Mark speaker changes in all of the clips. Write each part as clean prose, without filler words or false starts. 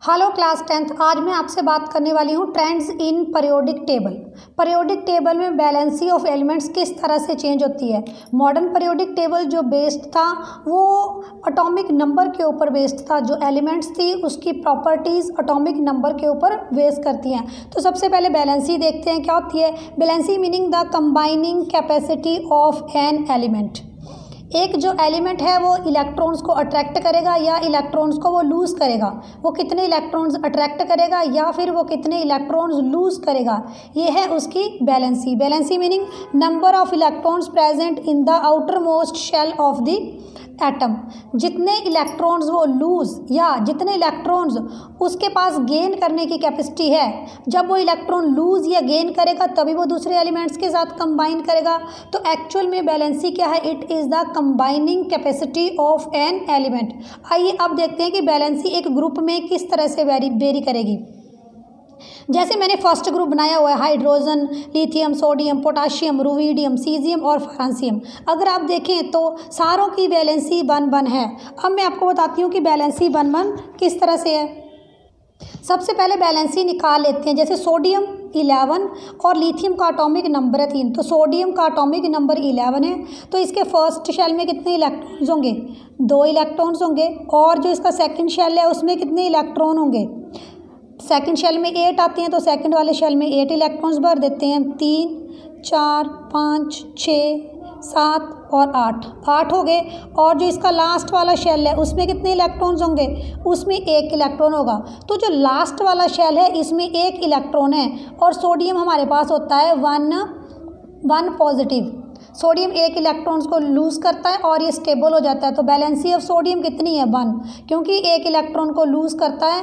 Speaker 1: Hello class 10th। आज मैं आपसे बात करने वाली हूँ trends in periodic table. Periodic table में बैलेंसी ऑफ एलिमेंट्स किस तरह से चेंज होती है। मॉडर्न पीरियोडिक टेबल जो बेस्ड था वो एटॉमिक नंबर के ऊपर बेस्ड था। जो एलिमेंट्स थी उसकी प्रॉपर्टीज़ एटॉमिक नंबर के ऊपर बेस करती हैं। तो सबसे पहले बैलेंसी देखते हैं क्या होती है। Valency meaning the combining capacity of an element. एक जो एलिमेंट है वो इलेक्ट्रॉन्स को अट्रैक्ट करेगा या इलेक्ट्रॉन्स को वो लूज़ करेगा। वो कितने इलेक्ट्रॉन्स अट्रैक्ट करेगा या फिर वो कितने इलेक्ट्रॉन्स लूज़ करेगा, ये है उसकी valency. Valency meaning number of electrons present in the outermost shell of the atom. जितने इलेक्ट्रॉन्स वो लूज़ या जितने इलेक्ट्रॉन्स उसके पास गेन करने की कैपेसिटी है, जब वो इलेक्ट्रॉन लूज़ या गेन करेगा तभी वो दूसरे एलिमेंट्स के साथ कंबाइन करेगा। तो एक्चुअल में बैलेंसी क्या है, it is the combining capacity of an element. आइए अब देखते हैं कि बैलेंसी एक ग्रुप में किस तरह से वेरी करेगी। जैसे मैंने फर्स्ट ग्रुप बनाया हुआ है hydrogen, lithium, sodium, potassium, rubidium, caesium और फ्रांसियम। अगर आप देखें तो सारों की बैलेंसी 1 है। अब मैं आपको बताती हूँ कि बैलेंसी 1 किस तरह से है। सबसे पहले बैलेंसी निकाल लेते हैं। जैसे सोडियम 11 और लिथियम का एटॉमिक नंबर है 3, तो सोडियम का एटॉमिक नंबर 11 है। तो इसके फर्स्ट शेल में कितने इलेक्ट्रॉन्स होंगे, 2 इलेक्ट्रॉन्स होंगे। और जो इसका सेकंड शेल है उसमें कितने इलेक्ट्रॉन होंगे, सेकंड शेल में 8 आते हैं तो सेकंड वाले शेल में 8 इलेक्ट्रॉन्स भर देते हैं। 3 4 5 6 7 और 8 हो गए। और जो इसका लास्ट वाला शेल है उसमें कितने इलेक्ट्रॉन्स होंगे, उसमें 1 इलेक्ट्रॉन होगा। तो जो लास्ट वाला शेल है इसमें 1 इलेक्ट्रॉन है और सोडियम हमारे पास होता है 1 पॉजिटिव। सोडियम 1 इलेक्ट्रॉन्स को लूज़ करता है और ये स्टेबल हो जाता है। तो बैलेंसी ऑफ सोडियम कितनी है, 1, क्योंकि 1 इलेक्ट्रॉन को लूज़ करता है।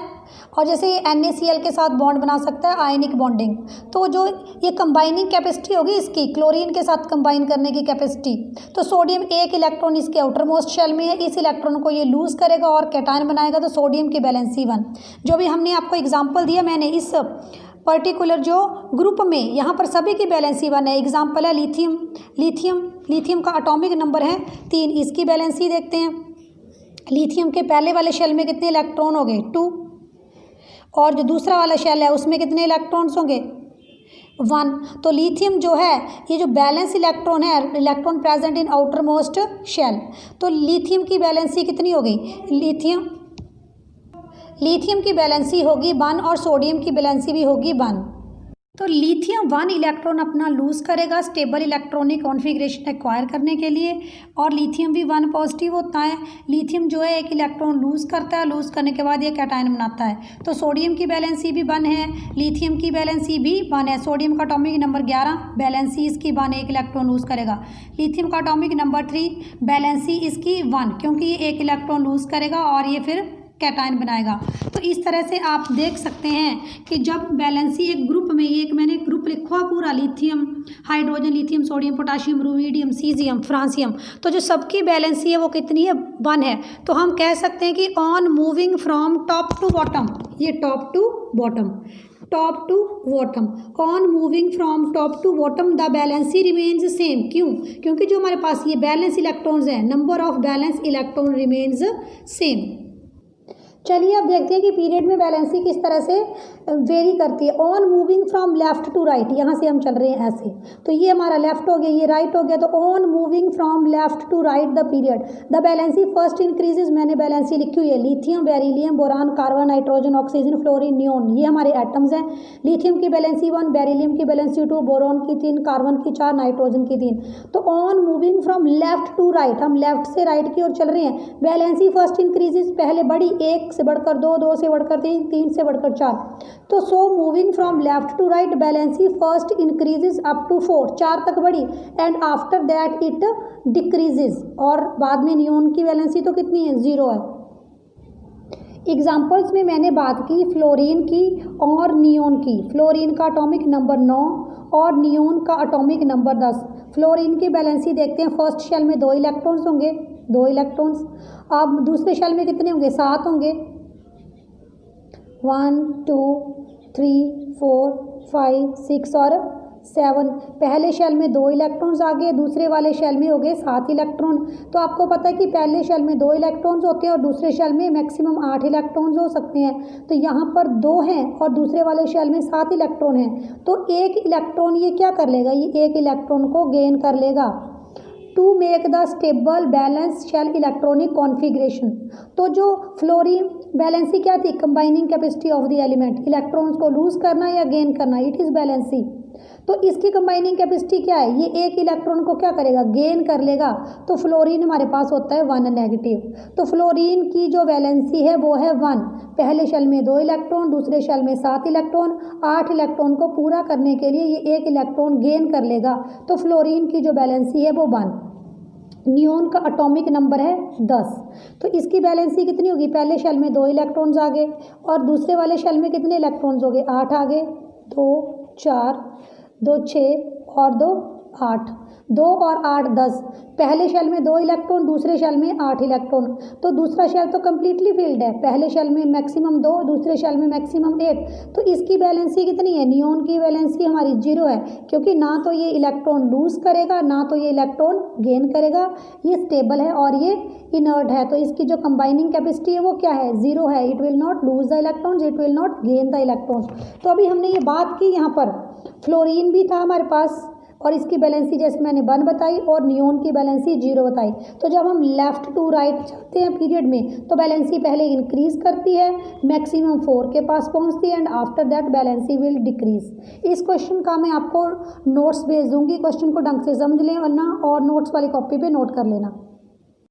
Speaker 1: और जैसे ये NaCl के साथ बॉन्ड बना सकता है, आयनिक बॉन्डिंग। तो जो ये कंबाइनिंग कैपेसिटी होगी इसकी क्लोरीन के साथ कंबाइन करने की कैपेसिटी, तो सोडियम 1 इलेक्ट्रॉन इसके आउटर मोस्ट शेल में है, इस इलेक्ट्रॉन को ये लूज़ करेगा और कैटायन बनाएगा। तो सोडियम की बैलेंसी 1। जो भी हमने आपको एग्जाम्पल दिया मैंने इस पर्टिकुलर जो ग्रुप में, यहाँ पर सभी की बैलेंसी 1 है। एग्जाम्पल है लिथियम का एटॉमिक नंबर है 3, इसकी बैलेंसी देखते हैं। लिथियम के पहले वाले शेल में कितने इलेक्ट्रॉन हो गए, 2। और जो दूसरा वाला शेल है उसमें कितने इलेक्ट्रॉन्स होंगे, 1। तो लिथियम जो है ये जो बैलेंस इलेक्ट्रॉन है, electron present in outermost shell, तो लिथियम की बैलेंसी कितनी हो गई, लिथियम की बैलेंसी होगी 1 और सोडियम की बैलेंसी भी होगी 1। तो लिथियम 1 इलेक्ट्रॉन अपना लूज़ करेगा स्टेबल इलेक्ट्रॉनिक कॉन्फ़िगरेशन एक्वायर करने के लिए, और लिथियम भी 1 पॉजिटिव होता है। लिथियम जो है 1 इलेक्ट्रॉन लूज़ करता है, लूज़ करने के बाद ये कैटायन बनाता है। तो सोडियम की बैलेंसी भी 1 है, लिथियम की बैलेंसी भी 1 है। सोडियम का एटॉमिक नंबर 11, बैलेंसी इसकी 1, 1 इलेक्ट्रॉन लूज़ करेगा। लिथियम का एटॉमिक नंबर 3, बैलेंसी इसकी 1, क्योंकि ये 1 इलेक्ट्रॉन लूज़ करेगा और ये फिर कैटायन बनाएगा। तो इस तरह से आप देख सकते हैं कि जब बैलेंसी एक ग्रुप में, ये एक मैंने ग्रुप लिखा पूरा, lithium, hydrogen, lithium, sodium, potassium, rubidium, caesium, francium, तो जो सबकी बैलेंसी है वो कितनी है, 1 है। तो हम कह सकते हैं कि on moving from top to bottom, ये top to bottom, on moving from top to bottom the valency remains same. क्यों, क्योंकि जो हमारे पास ये बैलेंस इलेक्ट्रॉन्स हैं, number of valence electron remains same. चलिए अब देखते हैं कि पीरियड में बैलेंसी किस तरह से वेरी करती है। On moving from left to right, यहाँ से हम चल रहे हैं ऐसे, तो ये हमारा लेफ्ट हो गया, ये राइट हो गया। तो on moving from left to right the period the valency first increases. मैंने बैलेंसी लिखी हुई है, lithium, beryllium, boron, carbon, nitrogen, oxygen, fluorine, neon, ये हमारे एटम्स हैं। लिथियम की बैलेंसी 1, बेरिलियम की बैलेंसी 2, बोरॉन की 3, कार्बन की 4, नाइट्रोजन की 3। तो on moving from left to right, हम लेफ्ट से राइट की ओर चल रहे हैं। बैलेंसी फर्स्ट इंक्रीजेज, पहले बढ़ी 1 से बढ़कर 2, 2 से बढ़कर 3, 3 से बढ़कर 4। तो so moving from left to right valency first increases up to 4, 4 तक बढ़ी, and after that it decreases. और बाद में नियोन की बैलेंसी तो कितनी है, 0 है। एग्जाम्पल्स में मैंने बात की फ्लोरीन की और नियोन की। फ्लोरीन का एटॉमिक नंबर 9 और नियोन का एटॉमिक नंबर 10। फ्लोरीन की बैलेंसी देखते हैं, फर्स्ट शेल में 2 इलेक्ट्रॉन्स होंगे, 2 इलेक्ट्रॉन्स। अब दूसरे शेल में कितने होंगे, 7 होंगे, 1 2 3 4 5 6 और 7। पहले शेल में 2 इलेक्ट्रॉन्स आ गए, दूसरे वाले शेल में हो गए 7 इलेक्ट्रॉन। तो आपको पता है कि पहले शेल में 2 इलेक्ट्रॉन्स होते हैं और दूसरे शेल में मैक्सिमम 8 इलेक्ट्रॉन्स हो सकते हैं। तो यहाँ पर 2 हैं और दूसरे वाले शेल में 7 इलेक्ट्रॉन हैं। तो एक इलेक्ट्रॉन ये क्या कर लेगा, ये एक इलेक्ट्रॉन को गेन कर लेगा। To make the stable valence shell electronic configuration. तो जो फ्लोरीन बैलेंसी क्या थी, combining capacity of the element, electrons को लूज करना या गेन करना, इट इज़ बैलेंसी। तो इसकी कंबाइनिंग कैपेसिटी क्या है, ये एक इलेक्ट्रॉन को क्या करेगा, गेन कर लेगा। तो फ्लोरीन हमारे पास होता है 1 नेगेटिव। तो फ्लोरीन की जो वैलेंसी है वो है 1। पहले शेल में 2 इलेक्ट्रॉन, दूसरे शेल में 7 इलेक्ट्रॉन। 8 इलेक्ट्रॉन को पूरा करने के लिए ये एक इलेक्ट्रॉन गेन कर लेगा। तो फ्लोरीन की जो वैलेंसी है वो 1। नियोन का एटॉमिक नंबर है 10। तो इसकी बैलेंसी कितनी होगी, पहले शेल में 2 इलेक्ट्रॉन्स आ गए और दूसरे वाले शेल में कितने इलेक्ट्रॉन्स हो गए, 8 आ गए। 2 4 2 6 और 2 8, 2 और 8 10। पहले शेल में 2 इलेक्ट्रॉन, दूसरे शेल में 8 इलेक्ट्रॉन। तो दूसरा शेल तो कम्प्लीटली फिल्ड है, पहले शेल में मैक्सिमम 2, दूसरे शेल में मैक्सिमम 8। तो इसकी बैलेंसी कितनी है, नियोन की बैलेंसी हमारी 0 है, क्योंकि ना तो ये इलेक्ट्रॉन लूज करेगा ना तो ये इलेक्ट्रॉन गेन करेगा। ये स्टेबल है और ये इनर्ट है। तो इसकी जो कंबाइनिंग कैपेसिटी है वो क्या है, 0 है। It will not lose the electrons, it will not gain the electrons. तो अभी हमने ये बात की, यहाँ पर फ्लोरीन भी था हमारे पास और इसकी बैलेंसी जैसे मैंने 1 बताई और नियोन की बैलेंसी 0 बताई। तो जब हम लेफ़्ट टू राइट जाते हैं पीरियड में तो बैलेंसी पहले इंक्रीज करती है, मैक्सिमम 4 के पास पहुंचती है and after that valency will decrease. इस क्वेश्चन का मैं आपको नोट्स भेज दूंगी, क्वेश्चन को ढंग से समझ लें वरना और नोट्स वाली कॉपी पे नोट कर लेना।